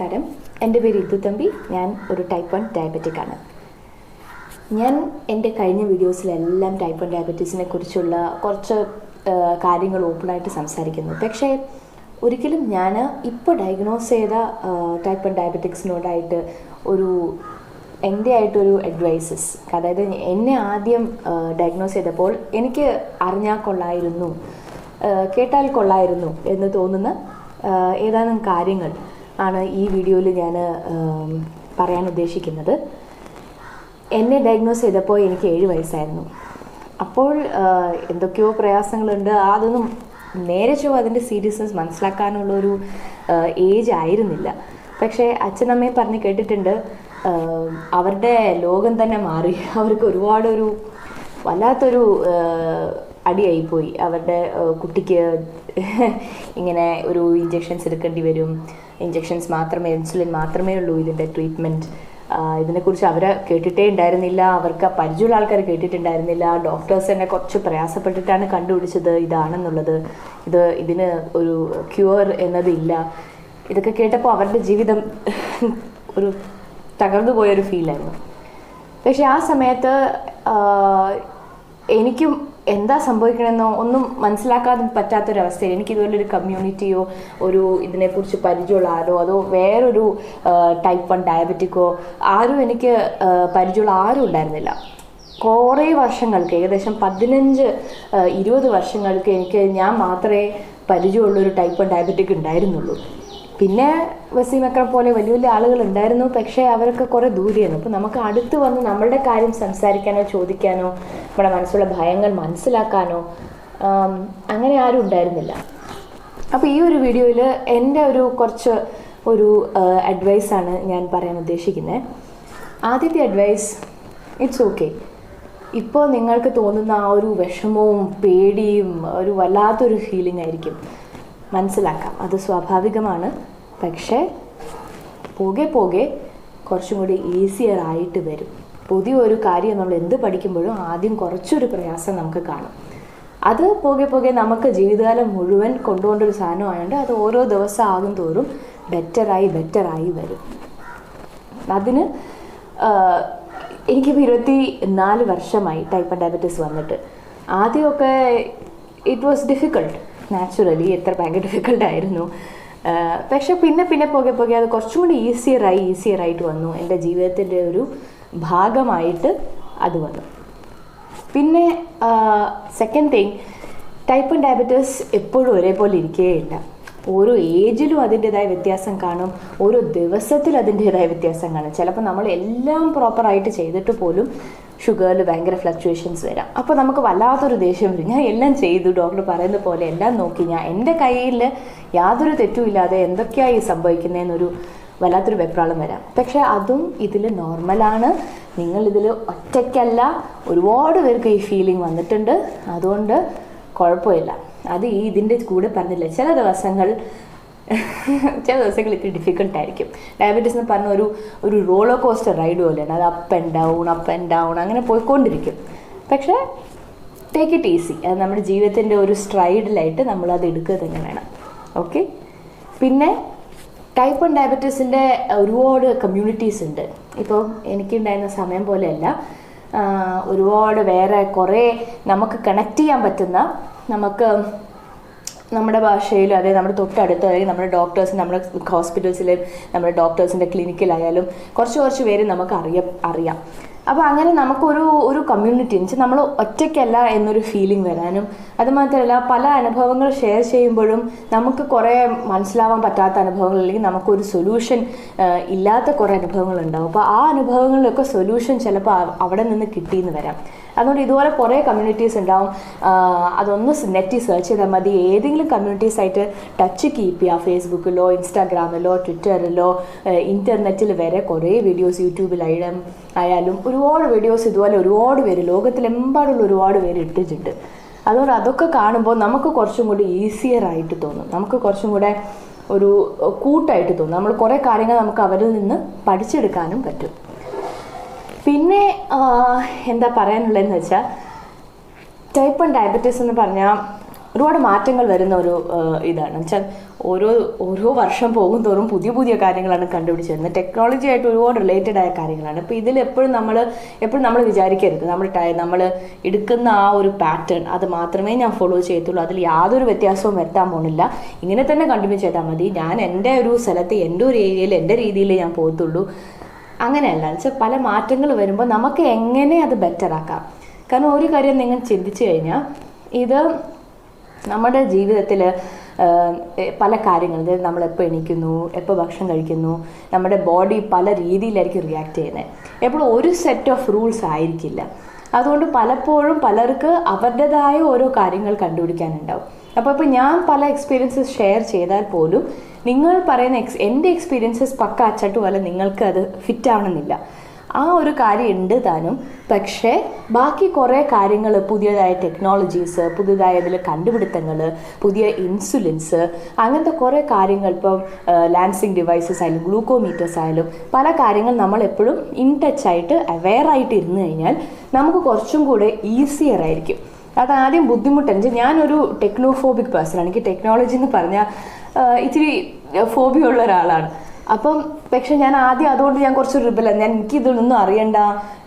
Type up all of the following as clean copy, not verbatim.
നമസ്കാരം. എൻ്റെ പേര് ഇതു തമ്പി. ഞാൻ ഒരു ടൈപ്പ് 1 ഡയബറ്റിക് ആണ്. ഞാൻ എൻ്റെ കഴിഞ്ഞ വീഡിയോസിലെല്ലാം ടൈപ്പ് 1 ഡയബറ്റീസിനെ കുറിച്ചുള്ള കുറച്ച് കാര്യങ്ങൾ ഓപ്പണായിട്ട് സംസാരിക്കുന്നു. പക്ഷേ ഒരിക്കലും ഞാൻ ഇപ്പോൾ ഡയഗ്നോസ് ചെയ്ത ടൈപ്പ് 1 ഡയബറ്റിക്സിനോടായിട്ട് എൻ്റെ ആയിട്ടൊരു അഡ്വൈസസ്, അതായത് എന്നെ ആദ്യം ഡയഗ്നോസ് ചെയ്തപ്പോൾ എനിക്ക് അറിഞ്ഞാൽ കൊള്ളായിരുന്നു, കേട്ടാൽ കൊള്ളായിരുന്നു എന്ന് തോന്നുന്ന ഏതാനും കാര്യങ്ങൾ ആണ് ഈ വീഡിയോയിൽ ഞാൻ പറയാൻ ഉദ്ദേശിക്കുന്നത്. എന്നെ ഡയഗ്നോസ് ചെയ്തപ്പോൾ എനിക്ക് 7 വയസ്സായിരുന്നു. അപ്പോൾ എന്തൊക്കെയോ പ്രയാസങ്ങളുണ്ട്. അതൊന്നും നേരെ ചൊവ്വ അതിൻ്റെ സീരിയസ്നെസ് മനസ്സിലാക്കാനുള്ളൊരു ഏജ് ആയിരുന്നില്ല. പക്ഷേ അച്ഛനമ്മയും പറഞ്ഞ് കേട്ടിട്ടുണ്ട്, അവരുടെ ലോകം തന്നെ മാറി. അവർക്ക് ഒരുപാടൊരു വല്ലാത്തൊരു അടിയായിപ്പോയി. അവരുടെ കുട്ടിക്ക് ഇങ്ങനെ ഒരു ഇഞ്ചെക്ഷൻസ് എടുക്കേണ്ടി വരും, ഇഞ്ചെക്ഷൻസ് മാത്രമേ, ഇൻസുലിൻ മാത്രമേ ഉള്ളൂ ഇതിൻ്റെ ട്രീറ്റ്മെൻറ്റ്. ഇതിനെക്കുറിച്ച് അവർ കേട്ടിട്ടേ ഉണ്ടായിരുന്നില്ല, അവർക്ക് പരിചയമുള്ള ആൾക്കാർ കേട്ടിട്ടുണ്ടായിരുന്നില്ല. ഡോക്ടേഴ്സ് തന്നെ കുറച്ച് പ്രയാസപ്പെട്ടിട്ടാണ് കണ്ടുപിടിച്ചത് ഇതാണെന്നുള്ളത്. ഇതിന് ഒരു ക്യൂർ എന്നതില്ല. ഇതൊക്കെ കേട്ടപ്പോൾ അവരുടെ ജീവിതം ഒരു തകർന്നു പോയൊരു ഫീലായിരുന്നു. പക്ഷെ ആ സമയത്ത് എനിക്കും എന്താ സംഭവിക്കണമെന്നോ ഒന്നും മനസ്സിലാക്കാൻ പറ്റാത്തൊരവസ്ഥയിൽ എനിക്കിതുപോലൊരു കമ്മ്യൂണിറ്റിയോ ഇതിനെക്കുറിച്ച് പരിചയമുള്ള ആരോ അതോ വേറൊരു ടൈപ്പ് 1 ഡയബറ്റിക്കോ എനിക്ക് പരിചയമുള്ള ആരും ഉണ്ടായിരുന്നില്ല. കുറേ വർഷങ്ങൾക്ക്, ഏകദേശം 15-20 വർഷങ്ങൾക്ക് ഞാൻ മാത്രമേ പരിചയമുള്ളൊരു ടൈപ്പ് 1 ഡയബറ്റിക് ഉണ്ടായിരുന്നുള്ളൂ. പിന്നെ വസീമക്കളെ പോലെ വലിയ വലിയ ആളുകൾ ഉണ്ടായിരുന്നു, പക്ഷേ അവരൊക്കെ കുറേ ദൂരെയായിരുന്നു. അപ്പോൾ നമുക്ക് അടുത്ത് വന്ന് നമ്മളുടെ കാര്യം സംസാരിക്കാനോ ചോദിക്കാനോ നമ്മുടെ മനസ്സിലുള്ള ഭയങ്ങൾ മനസ്സിലാക്കാനോ അങ്ങനെ ആരും ഉണ്ടായിരുന്നില്ല. അപ്പോൾ ഈ ഒരു വീഡിയോയിൽ എൻ്റെ കുറച്ച് അഡ്വൈസാണ് ഞാൻ പറയാൻ ഉദ്ദേശിക്കുന്നത്. ആദ്യത്തെ അഡ്വൈസ്, ഇറ്റ്സ് ഓക്കെ. ഇപ്പോൾ നിങ്ങൾക്ക് തോന്നുന്ന ആ ഒരു വിഷമവും പേടിയും ഒരു വല്ലാത്തൊരു ഫീലിംഗ് ആയിരിക്കും, മനസ്സിലാക്കാം, അത് സ്വാഭാവികമാണ്. പക്ഷേ പോകെ പോകെ കുറച്ചും കൂടി ഈസിയർ ആയിട്ട് വരും. പുതിയൊരു കാര്യം നമ്മൾ എന്ത് പഠിക്കുമ്പോഴും ആദ്യം കുറച്ചൊരു പ്രയാസം നമുക്ക് കാണും. അത് പോകെ പോകെ നമുക്ക് ജീവിതകാലം മുഴുവൻ കൊണ്ടുപോകേണ്ടൊരു സാധനമായതുകൊണ്ട് അത് ഓരോ ദിവസം ആകും തോറും ബെറ്ററായി വരും. അതിന് എനിക്കിപ്പോൾ 24 വർഷമായി ടൈപ്പ് 1 ഡയബറ്റീസ് വന്നിട്ട്. ആദ്യമൊക്കെ ഇറ്റ് വാസ് ഡിഫിക്കൾട്ട്, നാച്ചുറലി ഭയങ്കര ഡിഫിക്കൽട്ടായിരുന്നു. പക്ഷെ പിന്നെ പോകെ അത് കുറച്ചും കൂടി ഈസിയറായിട്ട് വന്നു. എൻ്റെ ജീവിതത്തിൻ്റെ ഒരു ഭാഗമായിട്ട് അത് വന്നു. പിന്നെ സെക്കൻഡ് തിങ്, ടൈപ്പ് 1 ഡയബറ്റീസ് എപ്പോഴും ഒരേപോലെ ഇരിക്കുകയില്ല. ഓരോ ഏജിലും അതിൻ്റെതായ വ്യത്യാസം കാണും, ഓരോ ദിവസത്തിൽ അതിൻ്റെതായ വ്യത്യാസം കാണും. ചിലപ്പോൾ നമ്മൾ എല്ലാം പ്രോപ്പറായിട്ട് ചെയ്തിട്ട് പോലും ഷുഗറിൽ ഭയങ്കര ഫ്ലക്ച്വേഷൻസ് വരാം. അപ്പോൾ നമുക്ക് വല്ലാത്തൊരു ദേഷ്യം വരും. ഞാൻ എല്ലാം ചെയ്തു, ഡോക്ടർ പറയുന്ന പോലെ എല്ലാം നോക്കി, എൻ്റെ കയ്യിൽ യാതൊരു തെറ്റുമില്ലാതെ എന്തൊക്കെയാണ് ഈ സംഭവിക്കുന്നതെന്നൊരു വല്ലാത്തൊരു വെപ്രാളം വരാം. പക്ഷേ അതും ഇതിൽ നോർമലാണ്. നിങ്ങളിതിൽ ഒറ്റയ്ക്കല്ല, ഒരുപാട് പേർക്ക് ഈ ഫീലിംഗ് വന്നിട്ടുണ്ട്. അതുകൊണ്ട് കുഴപ്പമില്ല. അത് ഇതിൻ്റെ കൂടെ പറഞ്ഞില്ല, ചില ദിവസങ്ങൾ ഇത്തിരി ഡിഫിക്കൽട്ടായിരിക്കും. ഡയബറ്റീസ് എന്ന് പറഞ്ഞ ഒരു റോളർ കോസ്റ്റർ റൈഡ് പോലെയാണ്. അത് അപ്പ് ആൻഡ് ഡൗൺ അങ്ങനെ പോയിക്കൊണ്ടിരിക്കും. പക്ഷേ ടേക്ക് ഇറ്റ് ഈസി. അത് നമ്മുടെ ജീവിതത്തിൻ്റെ ഒരു സ്ട്രൈഡിലായിട്ട് നമ്മളത് എടുക്കുക തന്നെ വേണം. ഓക്കെ. പിന്നെ ടൈപ്പ് 1 ഡയബറ്റീസിൻ്റെ ഒരുപാട് കമ്മ്യൂണിറ്റീസ് ഉണ്ട്. ഇപ്പോൾ എനിക്കുണ്ടായിരുന്ന സമയം പോലെയല്ല, ഒരുപാട് വേറെ കുറേ നമുക്ക് കണക്ട് ചെയ്യാൻ പറ്റുന്ന, നമുക്ക് നമ്മുടെ ഭാഷയിൽ, അതായത് നമ്മുടെ തൊട്ടടുത്ത്, അതായത് നമ്മുടെ ഡോക്ടേഴ്സ്, നമ്മുടെ ഹോസ്പിറ്റൽസിലും നമ്മുടെ ഡോക്ടേഴ്സിൻ്റെ ക്ലിനിക്കിലായാലും കുറച്ച് പേര് നമുക്ക് അറിയാം. അപ്പോൾ അങ്ങനെ നമുക്കൊരു കമ്മ്യൂണിറ്റി എന്ന് വെച്ചാൽ നമ്മൾ ഒറ്റയ്ക്കല്ല എന്നൊരു ഫീലിംഗ് വരാനും, അതുമാത്രമല്ല പല അനുഭവങ്ങൾ ഷെയർ ചെയ്യുമ്പോഴും നമുക്ക് കുറേ മനസ്സിലാവാൻ പറ്റാത്ത അനുഭവങ്ങൾ, അല്ലെങ്കിൽ നമുക്കൊരു സൊല്യൂഷൻ ഇല്ലാത്ത കുറേ അനുഭവങ്ങളുണ്ടാവും. അപ്പോൾ ആ അനുഭവങ്ങളിലൊക്കെ സൊല്യൂഷൻ ചിലപ്പോൾ അവിടെ നിന്ന് കിട്ടിയെന്ന് വരാം. അതുകൊണ്ട് ഇതുപോലെ കുറേ കമ്മ്യൂണിറ്റീസ് ഉണ്ടാവും. അതൊന്ന് നെറ്റിൽ സെർച്ച് ചെയ്താൽ മതി. ഏതെങ്കിലും കമ്മ്യൂണിറ്റീസായിട്ട് ടച്ച് കീപ്പ് ചെയ്യുക. ഫേസ്ബുക്കിലോ ഇൻസ്റ്റാഗ്രാമിലോ ട്വിറ്ററിലോ ഇൻ്റർനെറ്റിൽ വരെ കുറേ വീഡിയോസ്, യൂട്യൂബിലായാലും ഒരുപാട് വീഡിയോസ് ഇതുപോലെ ഒരുപാട് പേര്, ലോകത്തിലെമ്പാടുള്ള ഒരുപാട് പേര് ഇട്ടിട്ടുണ്ട്. അതുകൊണ്ട് അതൊക്കെ കാണുമ്പോൾ നമുക്ക് കുറച്ചും കൂടി ഈസിയറായിട്ട് തോന്നും, നമുക്ക് കുറച്ചും കൂടെ ഒരു കൂട്ടായിട്ട് തോന്നും. നമ്മൾ കുറേ കാര്യങ്ങൾ നമുക്ക് അവരിൽ നിന്ന് പഠിച്ചെടുക്കാനും പറ്റും. പിന്നെ എന്താ പറയാനുള്ളതെന്ന് വെച്ചാൽ, ടൈപ്പ് 1 ഡയബറ്റീസ് എന്ന് പറഞ്ഞാൽ ഒരുപാട് മാറ്റങ്ങൾ വരുന്ന ഒരു ഇതാണ് വെച്ചാൽ ഓരോ വർഷം പോകും തോറും പുതിയ പുതിയ കാര്യങ്ങളാണ് കണ്ടുപിടിച്ച് വരുന്നത്. ടെക്നോളജി ആയിട്ട് ഒരുപാട് റിലേറ്റഡ് ആയ കാര്യങ്ങളാണ്. അപ്പോൾ ഇതിൽ എപ്പോഴും നമ്മൾ വിചാരിക്കരുത് നമ്മൾ എടുക്കുന്ന ആ ഒരു പാറ്റേൺ അത് മാത്രമേ ഞാൻ ഫോളോ ചെയ്യത്തുള്ളൂ, അതിൽ യാതൊരു വ്യത്യാസവും വരുത്താൻ പോകുന്നില്ല, ഇങ്ങനെ തന്നെ കണ്ടിന്യൂ ചെയ്താൽ മതി, ഞാൻ എൻ്റെ ഒരു സ്ഥലത്ത് എൻ്റെ ഒരു ഏരിയയിൽ എൻ്റെ രീതിയിൽ ഞാൻ പോകത്തുള്ളൂ, അങ്ങനെയല്ല. വെച്ചാൽ പല മാറ്റങ്ങൾ വരുമ്പോൾ നമുക്ക് എങ്ങനെ അത് ബെറ്റർ ആക്കാം. കാരണം ഒരു കാര്യം നിങ്ങൾ ചിന്തിച്ചു കഴിഞ്ഞാൽ ഇത് നമ്മുടെ ജീവിതത്തിൽ പല കാര്യങ്ങൾ, അതായത് നമ്മളെപ്പോൾ എണീക്കുന്നു, എപ്പോൾ ഭക്ഷണം കഴിക്കുന്നു, നമ്മുടെ ബോഡി പല രീതിയിലായിരിക്കും റിയാക്ട് ചെയ്യുന്നത്. എപ്പോഴും ഒരു സെറ്റ് ഓഫ് റൂൾസ് ആയിരിക്കില്ല. അതുകൊണ്ട് പലപ്പോഴും പലർക്ക് അവരുടേതായ ഓരോ കാര്യങ്ങൾ കണ്ടുപിടിക്കാനുണ്ടാവും. അപ്പോൾ ഞാൻ പല എക്സ്പീരിയൻസസ് ഷെയർ ചെയ്താൽ പോലും നിങ്ങൾ പറയുന്ന എൻ്റെ എക്സ്പീരിയൻസസ് പക്ക അച്ചട്ട് പോലെ നിങ്ങൾക്ക് അത് ഫിറ്റ് ആവണമെന്നില്ല. ആ ഒരു കാര്യം ഉണ്ട് താനും. പക്ഷേ ബാക്കി കുറേ കാര്യങ്ങൾ, പുതിയതായ ടെക്നോളജീസ്, പുതിയതായ ഇതിൽ കണ്ടുപിടുത്തങ്ങൾ, പുതിയ ഇൻസുലിൻസ്, അങ്ങനത്തെ കുറേ കാര്യങ്ങൾ, ഇപ്പം ലാൻസിങ് ഡിവൈസസ് ആയാലും ഗ്ലൂക്കോമീറ്റേഴ്സ് ആയാലും പല കാര്യങ്ങൾ നമ്മൾ എപ്പോഴും ഇൻ ടച്ച് ആയിട്ട് അവെയർ ആയിട്ട് ഇരുന്ന് കഴിഞ്ഞാൽ നമുക്ക് കുറച്ചും കൂടെ ഈസിയർ ആയിരിക്കും. അതാദ്യം ബുദ്ധിമുട്ടുണ്ട്. ഞാനൊരു ടെക്നോഫോബിക് പേഴ്സണാണ്. എനിക്ക് ടെക്നോളജി എന്ന് പറഞ്ഞാൽ ഇച്ചിരി ഫോബിയ ഉള്ള ഒരാളാണ്. അപ്പം പക്ഷെ ഞാൻ ആദ്യം അതുകൊണ്ട് ഞാൻ കുറച്ച് റിബലാണ്. എനിക്ക് ഇതൊന്നും അറിയണ്ട,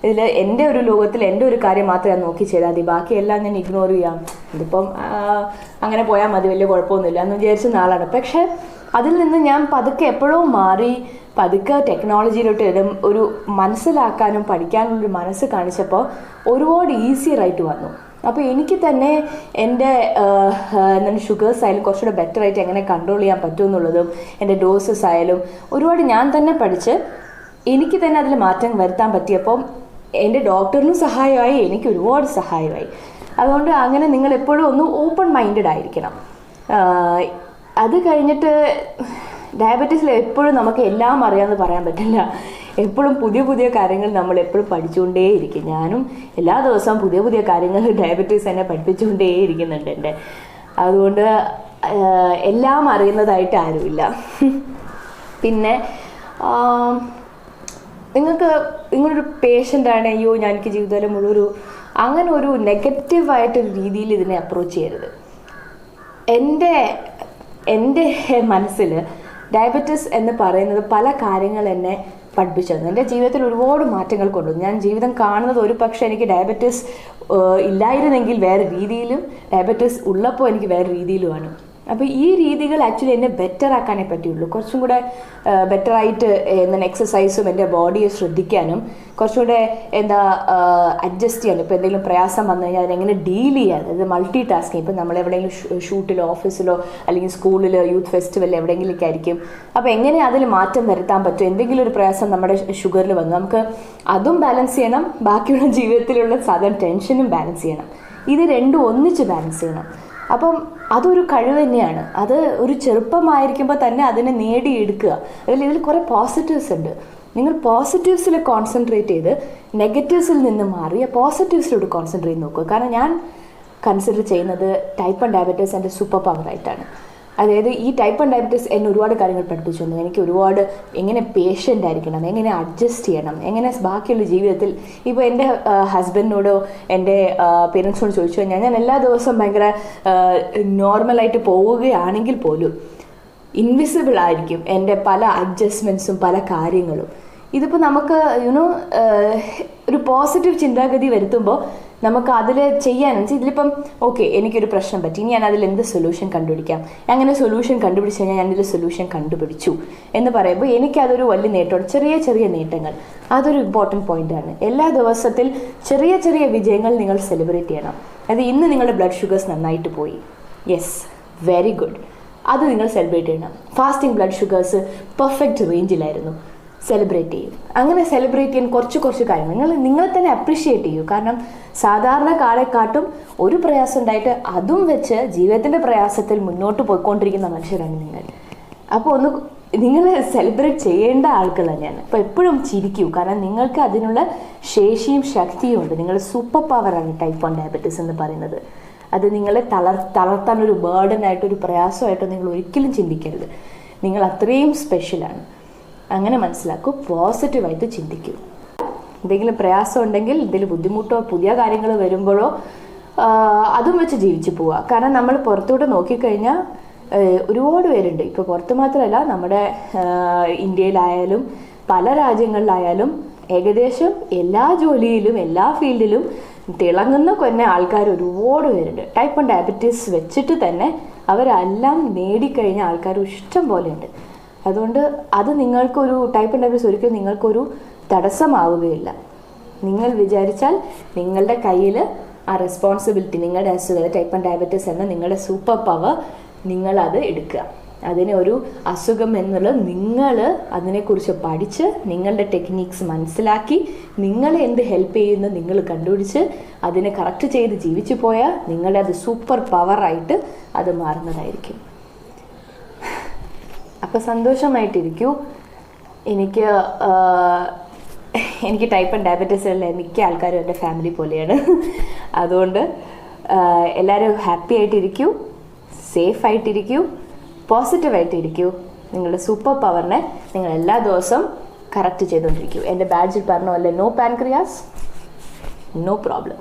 ഇതിൽ എൻ്റെ ഒരു ലോകത്തിൽ എൻ്റെ ഒരു കാര്യം മാത്രമേ ഞാൻ നോക്കി ചെയ്താൽ മതി, ബാക്കിയെല്ലാം ഞാൻ ഇഗ്നോർ ചെയ്യാം, ഇതിപ്പം അങ്ങനെ പോയാൽ മതി, വലിയ കുഴപ്പമൊന്നുമില്ല എന്ന് വിചാരിച്ച ആളാണ്. പക്ഷെ അതിൽ നിന്ന് ഞാൻ പതുക്കെ എപ്പോഴോ മാറി പതുക്കെ ടെക്നോളജിയിലോട്ട് ഒരു മനസ്സിലാക്കാനും പഠിക്കാനുള്ളൊരു മനസ്സ് കാണിച്ചപ്പോൾ ഒരുപാട് ഈസിയറായിട്ട് വന്നു. അപ്പോൾ എനിക്ക് തന്നെ എൻ്റെ എന്താണ് ഷുഗേഴ്സ് ആയാലും കുറച്ചുകൂടെ ബെറ്റർ ആയിട്ട് എങ്ങനെ കൺട്രോൾ ചെയ്യാൻ പറ്റുമെന്നുള്ളതും എൻ്റെ ഡോസസ് ആയാലും ഒരുപാട് ഞാൻ തന്നെ പഠിച്ച് എനിക്ക് തന്നെ അതിൽ മാറ്റം വരുത്താൻ പറ്റിയപ്പം എൻ്റെ ഡോക്ടറിനും സഹായമായി, എനിക്ക് ഒരുപാട് സഹായമായി. അതുകൊണ്ട് അങ്ങനെ നിങ്ങൾ എപ്പോഴും ഒന്ന് ഓപ്പൺ മൈൻഡഡ് ആയിരിക്കണം. അത് കഴിഞ്ഞിട്ട് ഡയബറ്റീസിൽ എപ്പോഴും നമുക്ക് എല്ലാം അറിയാമെന്ന് പറയാൻ പറ്റില്ല. എപ്പോഴും പുതിയ പുതിയ കാര്യങ്ങൾ നമ്മൾ എപ്പോഴും പഠിച്ചുകൊണ്ടേയിരിക്കും. ഞാനും എല്ലാ ദിവസവും പുതിയ പുതിയ കാര്യങ്ങൾ ഡയബറ്റീസ് എന്നെ പഠിപ്പിച്ചുകൊണ്ടേയിരിക്കുന്നുണ്ട് എൻ്റെ. അതുകൊണ്ട് എല്ലാം അറിയുന്നതായിട്ട് ആരുമില്ല. പിന്നെ നിങ്ങളൊരു പേഷ്യൻ്റാണ്, അയ്യോ ഞാൻ എനിക്ക് ജീവിതകാലം മുഴുവൻ അങ്ങനെ ഒരു നെഗറ്റീവായിട്ടൊരു രീതിയിൽ ഇതിനെ അപ്രോച്ച് ചെയ്യരുത്. എൻ്റെ മനസ്സിൽ ഡയബറ്റീസ് എന്ന് പറയുന്നത് പല കാര്യങ്ങൾ എന്നെ പഠിപ്പിച്ചു തന്നു. എൻ്റെ ജീവിതത്തിൽ ഒരുപാട് മാറ്റങ്ങൾ കൊണ്ടുവന്നു. ഞാൻ ജീവിതം കാണുന്നത് ഒരു പക്ഷേ എനിക്ക് ഡയബറ്റീസ് ഇല്ലായിരുന്നെങ്കിൽ വേറെ രീതിയിലും, ഡയബറ്റീസ് ഉള്ളപ്പോൾ എനിക്ക് വേറെ രീതിയിലുമാണ്. അപ്പോൾ ഈ രീതികൾ ആക്ച്വലി എന്നെ ബെറ്റർ ആക്കാനേ പറ്റുള്ളൂ. കുറച്ചും കൂടെ ബെറ്ററായിട്ട് എന്താണ് എക്സസൈസും എൻ്റെ ബോഡിയെ ശ്രദ്ധിക്കാനും കുറച്ചും കൂടെ അഡ്ജസ്റ്റ് ചെയ്യാനും, ഇപ്പോൾ എന്തെങ്കിലും പ്രയാസം വന്നു കഴിഞ്ഞാൽ അതെങ്ങനെ ഡീൽ ചെയ്യാൻ, അതായത് മൾട്ടി ടാസ്കിങ്. ഇപ്പോൾ നമ്മൾ എവിടെയെങ്കിലും ഷൂട്ടിലോ ഓഫീസിലോ അല്ലെങ്കിൽ സ്കൂളിലോ യൂത്ത് ഫെസ്റ്റിവലിൽ എവിടെയെങ്കിലൊക്കെ ആയിരിക്കും. അപ്പോൾ എങ്ങനെ അതിൽ മാറ്റം വരുത്താൻ പറ്റും, എന്തെങ്കിലും ഒരു പ്രയാസം നമ്മുടെ ഷുഗറിൽ വന്നു, നമുക്ക് അതും ബാലൻസ് ചെയ്യണം, ബാക്കിയുള്ള ജീവിതത്തിലുള്ള സാധാരണ ടെൻഷനും ബാലൻസ് ചെയ്യണം. ഇത് രണ്ടും ഒന്നിച്ച് ബാലൻസ് ചെയ്യണം. അപ്പം അതൊരു കഴിവ് തന്നെയാണ്. അത് ഒരു ചെറുപ്പമായിരിക്കുമ്പോൾ തന്നെ അതിനെ നേടിയെടുക്കുക. ഇതിൽ കുറേ പോസിറ്റീവ്സ് ഉണ്ട്. നിങ്ങൾ പോസിറ്റീവ്സിൽ കോൺസെൻട്രേറ്റ് ചെയ്ത് നെഗറ്റീവ്സിൽ നിന്ന് മാറി പോസിറ്റീവ്സിലോട്ട് കോൺസെൻട്രേറ്റ് ചെയ്ത് നോക്കുക. കാരണം ഞാൻ കൺസിഡർ ചെയ്യുന്നത് ടൈപ്പ് 1 ഡയബറ്റീസ് എൻ്റെ സൂപ്പർ പവറായിട്ടാണ്. അതായത് ഈ ടൈപ്പ് 1 ഡയബറ്റീസ് എന്നെ ഒരുപാട് കാര്യങ്ങൾ പഠിപ്പിച്ചു തന്നു. എനിക്ക് ഒരുപാട് എങ്ങനെ പേഷ്യൻ്റ് ആയിരിക്കണം, എങ്ങനെ അഡ്ജസ്റ്റ് ചെയ്യണം, എങ്ങനെ ബാക്കിയുള്ള ജീവിതത്തിൽ ഇപ്പോൾ എൻ്റെ ഹസ്ബൻഡിനോടോ എൻ്റെ പേരൻസിനോട് ചോദിച്ചു കഴിഞ്ഞാൽ ഞാൻ എല്ലാ ദിവസവും ഭയങ്കര നോർമലായിട്ട് പോവുകയാണെങ്കിൽ പോലും ഇൻവിസിബിൾ ആയിരിക്കും എൻ്റെ പല അഡ്ജസ്റ്റ്മെൻറ്റ്സും പല കാര്യങ്ങളും. ഇതിപ്പോൾ നമുക്ക് ഒരു പോസിറ്റീവ് ചിന്താഗതി വരുത്തുമ്പോൾ നമുക്ക് അതിൽ ചെയ്യാൻ ഇതിലിപ്പം ഓക്കെ എനിക്കൊരു പ്രശ്നം പറ്റി, ഇനി ഞാൻ അതിൽ എന്ത് സൊല്യൂഷൻ കണ്ടുപിടിക്കാം, അങ്ങനെ സൊല്യൂഷൻ കണ്ടുപിടിച്ച് കഴിഞ്ഞാൽ ഞാനിതിൽ സൊല്യൂഷൻ കണ്ടുപിടിച്ചു എന്ന് പറയുമ്പോൾ എനിക്കതൊരു വലിയ നേട്ടമാണ്. ചെറിയ ചെറിയ നേട്ടങ്ങൾ അതൊരു ഇമ്പോർട്ടൻറ്റ് പോയിൻ്റാണ്. എല്ലാ ദിവസത്തിൽ ചെറിയ ചെറിയ വിജയങ്ങൾ നിങ്ങൾ സെലിബ്രേറ്റ് ചെയ്യണം. അത് ഇന്ന് നിങ്ങളുടെ ബ്ലഡ് ഷുഗേഴ്സ് നന്നായിട്ട് പോയി, യെസ് വെരി ഗുഡ്, അത് നിങ്ങൾ സെലിബ്രേറ്റ് ചെയ്യണം. ഫാസ്റ്റിംഗ് ബ്ലഡ് ഷുഗേഴ്സ് പെർഫെക്റ്റ് റേഞ്ചിലായിരുന്നു, സെലിബ്രേറ്റ് ചെയ്യും. അങ്ങനെ സെലിബ്രേറ്റ് ചെയ്യാൻ കുറച്ച് കാര്യങ്ങൾ നിങ്ങളെ തന്നെ അപ്രീഷിയേറ്റ് ചെയ്യൂ. കാരണം സാധാരണ കാലക്കാട്ടും ഒരു പ്രയാസം ഉണ്ടായിട്ട് അതും വെച്ച് ജീവിതത്തിൻ്റെ പ്രയാസത്തിൽ മുന്നോട്ട് പോയിക്കൊണ്ടിരിക്കുന്ന മനുഷ്യരാണ് നിങ്ങൾ. അപ്പോൾ നിങ്ങൾ സെലിബ്രേറ്റ് ചെയ്യേണ്ട ആൾക്കാർ തന്നെയാണ്. അപ്പോൾ എപ്പോഴും ചിരിക്കൂ. കാരണം നിങ്ങൾക്ക് അതിനുള്ള ശേഷിയും ശക്തിയും ഉണ്ട്. നിങ്ങൾ സൂപ്പർ പവറാണ് ടൈപ്പ് 1 ഡയബറ്റീസ് എന്ന് പറയുന്നത്. അത് നിങ്ങളെ തളർത്താനൊരു ബേർഡനായിട്ടൊരു പ്രയാസമായിട്ടോ നിങ്ങൾ ഒരിക്കലും ചിന്തിക്കരുത്. നിങ്ങൾ അത്രയും സ്പെഷ്യലാണ്. അങ്ങനെ മനസ്സിലാക്കൂ, പോസിറ്റീവായിട്ട് ചിന്തിക്കൂ. എന്തെങ്കിലും പ്രയാസം ഉണ്ടെങ്കിൽ, എന്തെങ്കിലും ബുദ്ധിമുട്ടോ പുതിയ കാര്യങ്ങൾ വരുമ്പോഴോ അതും വെച്ച് ജീവിച്ചു പോവുക. കാരണം നമ്മൾ പുറത്തോട്ട് നോക്കിക്കഴിഞ്ഞാൽ ഒരുപാട് പേരുണ്ട്. ഇപ്പോൾ പുറത്ത് മാത്രമല്ല, നമ്മുടെ ഇന്ത്യയിലായാലും പല രാജ്യങ്ങളിലായാലും ഏകദേശം എല്ലാ ജോലിയിലും എല്ലാ ഫീൽഡിലും തിളങ്ങുന്ന കൊന്നെ ആൾക്കാർ ഒരുപാട് പേരുണ്ട്. ടൈപ്പ് 1 ഡയബറ്റീസ് വെച്ചിട്ട് തന്നെ അവരെല്ലാം നേടിക്കഴിഞ്ഞ ആൾക്കാർ ഇഷ്ടം പോലെയുണ്ട്. അതുകൊണ്ട് അത് നിങ്ങൾക്കൊരു ടൈപ്പ് 1 ഡയബറ്റീസ് ഒരിക്കലും നിങ്ങൾക്കൊരു തടസ്സമാവുകയില്ല. നിങ്ങൾ വിചാരിച്ചാൽ നിങ്ങളുടെ കയ്യിൽ ആ റെസ്പോൺസിബിലിറ്റി, നിങ്ങളുടെ അസുഖം ടൈപ്പ് 1 ഡയബറ്റീസ് എന്ന നിങ്ങളുടെ സൂപ്പർ പവർ നിങ്ങളത് എടുക്കുക. അതിനെ ഒരു അസുഖം എന്നുള്ളത് നിങ്ങൾ അതിനെക്കുറിച്ച് പഠിച്ച് നിങ്ങളുടെ ടെക്നീക്സ് മനസ്സിലാക്കി നിങ്ങളെ എന്ത് ഹെൽപ്പ് ചെയ്യുന്നു നിങ്ങൾ കണ്ടുപിടിച്ച് അതിനെ കറക്റ്റ് ചെയ്ത് ജീവിച്ചു പോയാൽ നിങ്ങളുടെ അത് സൂപ്പർ പവറായിട്ട് അത് മാറുന്നതായിരിക്കും. അപ്പോൾ സന്തോഷമായിട്ടിരിക്കൂ. എനിക്ക് ടൈപ്പ് 1 ഡയബറ്റീസുള്ള മിക്ക ആൾക്കാരും എൻ്റെ ഫാമിലി പോലെയാണ്. അതുകൊണ്ട് എല്ലാവരും ഹാപ്പി ആയിട്ടിരിക്കൂ, സേഫ് ആയിട്ടിരിക്കൂ, പോസിറ്റീവായിട്ടിരിക്കൂ. നിങ്ങളുടെ സൂപ്പർ പവറിനെ നിങ്ങൾ എല്ലാ ദിവസവും കറക്റ്റ് ചെയ്തുകൊണ്ടിരിക്കൂ. എൻ്റെ ബാഡ്ജിൽ പറഞ്ഞ പോലെ നോ പാൻക്രിയാസ്, നോ പ്രോബ്ലം.